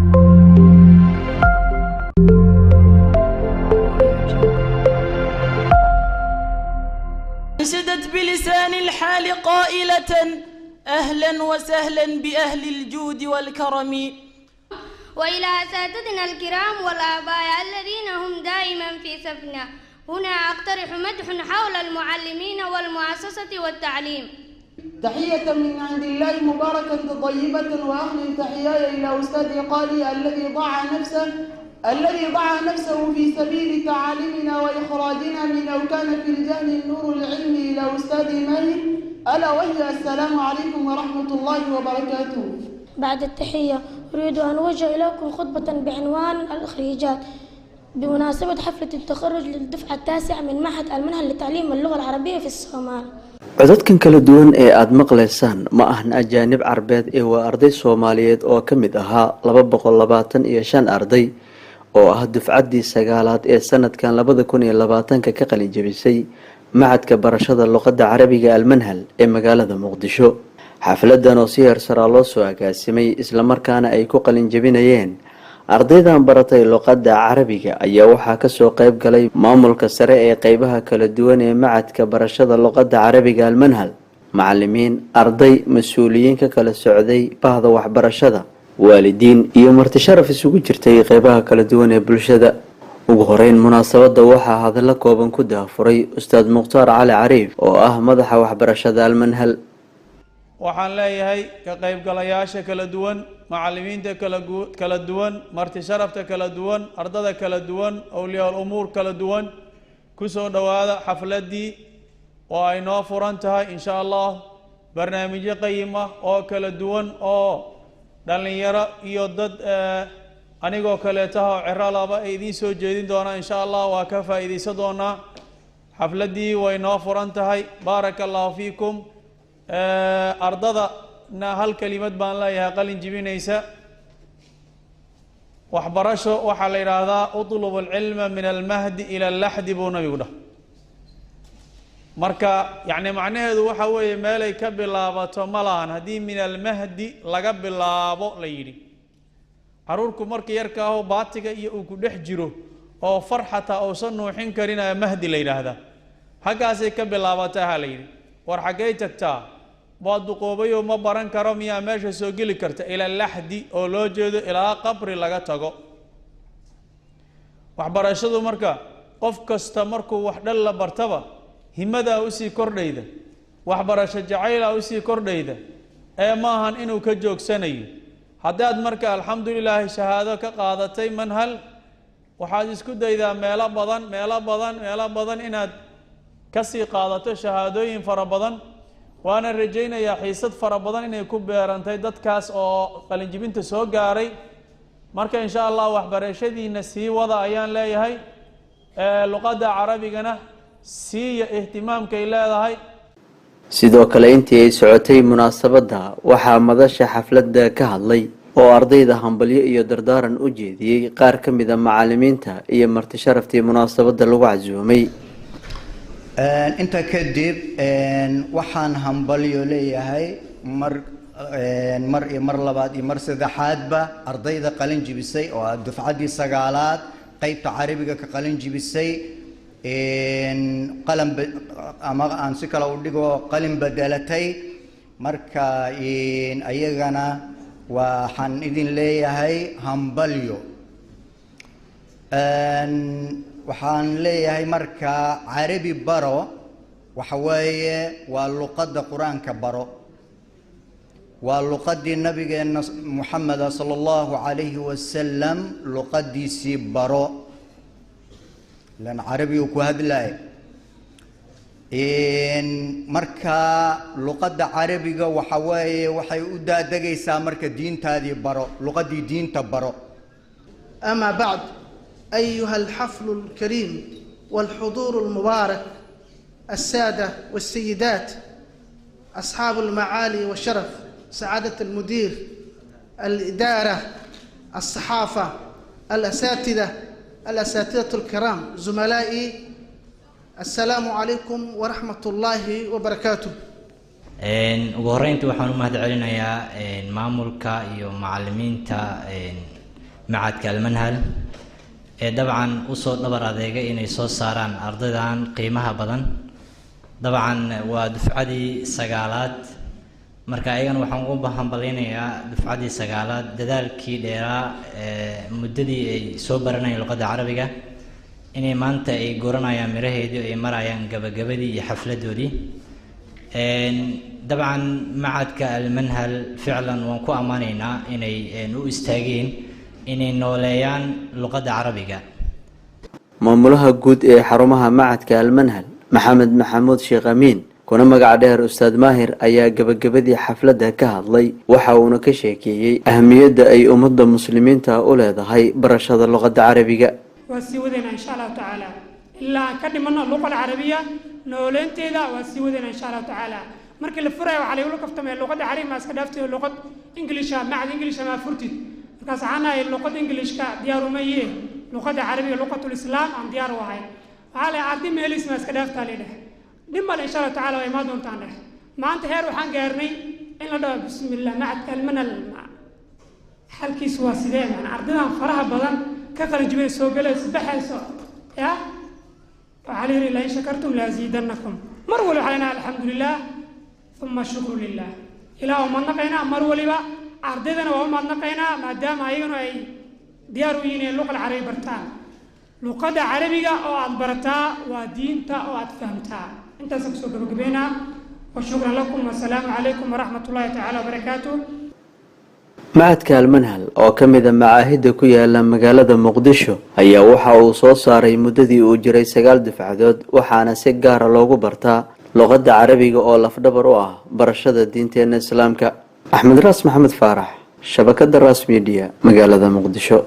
أنشدت بلسان الحال قائلة أهلا وسهلا بأهل الجود والكرم. وإلى أساتذتنا الكرام والآباء الذين هم دائما في صفنا، هنا أقترح مدح حول المعلمين والمؤسسة والتعليم. تحية من عند الله مباركة طيبة، وأخلي تحياي إلى أستاذي قالي الذي ضع نفسه في سبيل تعاليمنا وإخراجنا من لو كان في الجهل النور العلمي إلى أستاذي ماهر، ألا وهي السلام عليكم ورحمة الله وبركاته. بعد التحية أريد أن أوجه إليكم خطبة بعنوان الخريجات بمناسبة حفلة التخرج للدفعة التاسعة من معهد المنهل لتعليم اللغة العربية في الصومال. codadkan kala duwan ee aad maqlaysaan ma ahan ajaanib carbeed ee waa arday Soomaaliyeed oo ka mid ahaa 225 arday oo ah dufcaddii sagaalaad ee sanadkan 2020 ka qalin jabisay macadka barashada luqadda Carabiga Almanhal ee magaalada Muqdisho. xafladan oo si heer sare loo soo agaasimay isla markaana ay ku qalin jabinayeen ardaydan baratay luqadda Carabiga ayaa waxaa ka soo qayb galay maamulka sare ee qaybaha kala duwan ee macadka barashada luqadda Carabiga Almanhal, macallimiin, arday, mas'uuliyiin ka kala socday bahda waxbarashada, waalidiin iyo marti sharaf isugu jirtay qaybaha kala duwan ee bulshada. ugu horeyn munaasabada waxaa hadallo kooban ku daafuray Ustaad Mukhtaar Cali Cariif oo ah madaxa waxbarashada Almanhal. waxaan leeyahay ka qaybgalayaasha kala duwan, macallimiinta kala duwan, marti sharafta kala duwan, ardada kala duwan, awliyaa umuur kala duwan ku soo dhawaada xafladii oo ay noo furan tahay insha Allah barnaamijyo qayim ah oo kala duwan oo dhalinyaro iyo dad anigoo kale tahay ciralaba ay idin soo jeedin doona insha Allah waa ka faa'iideysan doona. xafladii way noo furan tahay. barakallahu fiikum. ardada na hal kalimad baan leeyahay qalin jibinaysa. waxbarasho waxaa la yiraahdaa utlubu alcilma min almahdi ila allahdi buu nabigu dhahay. marka yani macnaheedu waxa weeye meelay ka bilaabato malahan haddii min almahdi laga bilaabo la yidhi. caruurku marka yarka ah oo baatiga iyo uu ku dhex jiro oo farxata uusan nuuxin karin mahdi la yiraahdaa. xaggaasay ka bilaabataa la yidhi. war xaggay tagtaa waa duqoobayo ma baran karo miyaa meesha soo geli karta ila lahdi oo loo jeedo ilaa qabri laga tago. waxbarashadu marka qof kasta markuu wax dhal la bartaba himada u sii kordhayda, waxbarasho jacayl u sii kordhayda ee maahan inuu ka joogsanayo. haddaad marka alxamdulillah shahaado ka qaadatay manhal waxaad isku daydaa meelo badan inaad ka sii qaadato shahaadooyin fara badan. waana rajaynayaa xiisad fara badan inay ku beerantay dadkaas oo qalin jibinta soo gaaray. marka insha Allah waxbarashadiina sii wada ayaan leeyahay. luqadda carabigana siiya ihtimaamkay leedahay. sidoo kale intii ay socotay munaasabada waxaa madasha xafladda ka hadlay oo ardayda hambalyo iyo dardaaran u jeediyay qaar ka mid ah macallimiinta iyo marti sharaftii munaasabada lagu casuumay. inta kadib waxaan hambalyo leeyahay mar labaad iyo mar saddexaadba ardayda qalin jibisay oo dufcaddii sagaalaad qaybta carabiga ka qalin jibisay. qalan ama aan si kale u dhigo qalin bedelatay. marka ayagana waxaan idin leeyahay hambalyo. waxaan leeyahay marka carabi baro waxa weeye waa luqadda quraanka baro, waa luqaddii nabigeena Muhammad sallallahu alayhi wasallam luqaddiisii baro lan carabi ku hadlay. marka luqadda carabiga waxa weeye waxay u daadagaysaa marka diintaadii baro, luqaddii diinta baro. أما بعد أيها الحفل الكريم والحضور المبارك، السادة والسيدات، أصحاب المعالي والشرف، سعادة المدير، الإدارة، الصحافة، الأساتذة الكرام، زملائي، السلام عليكم ورحمة الله وبركاته. ugu horeyntii waxaan u mahad celinayaa maamulka iyo macallimiinta macadka almanhal dabcan usoo dhabar adeega inay soo saaraan ardaydan qiimaha badan dabcan waa dufcadii 9aad marka ayagana waxaan ugu bahanbaleynayaa dufcadii 9aad dadaalkii dheeraa muddadii ay soo baranayeen luqadda carabiga inay maanta ay gooranayaan miraheedii ay marayaan gabagabadii iyo xafladoodii dabcan macadka almanhal ficlan waan ku ammaanaynaa inay u istaageen inay nooleeyaan luqadda carabiga maamulaha guud ee xarumaha macadka almanhal maxamed maxamuud sheekh amiin kuna magac dheer ustaad maahir ayaa gabagabadii xafladda ka hadlay waxa uuna ka sheekeeyey ahmiyadda ay ummadda muslimiinta u leedahay barashada luqadda carabiga وسيودنا إن شاء الله تعالى إلا كلمنا اللغة العربية نولين تيدا وسيودنا إن شاء الله تعالى مركل الفرع وعلى يقولك افتم اللغة العربية ما سكدفتي اللغة إنجليشة مع الإنجليشة ما فرتي كاس عنا اللغة الإنجليش كديار مية لغة العربية لغة الإسلام عن ديار واحد على عدم هلس ما سكدفت عليه نما إن شاء الله تعالى وما دون تانه ما أنت هير وحن جارني إلا ده بسم الله مع كلمنا حل كيس واسدين يعني عرضنا فرها بدن كثر جبال سوق له سبحة يا وعليه لئن شكرتم لأزيدنكم مروا علينا الحمد لله ثم الشكر لله إلى وما نقينا مروا لبا عرضنا وما نقينا ما دام أيغنوا أي دياروين اللغة العربية برتان لغة عربية أو أدبرتها ودينتا أو أتفهمتها أنت سكسوك بقبينا وشكرا لكم والسلام عليكم ورحمة الله تعالى وبركاته macadka almanhal oo ka mid ah macaahidda ku yaala magaalada muqdisho ayaa waxa uu soo saaray muddadii uu jiray 9 dufcadood waxaana si gaar ah loogu bartaa luqadda carabiga oo lafdhabar u ah barashada diinteena islaamka. axmed raas maxamed faarax, shabakadda Ras Media, magaalada muqdisho.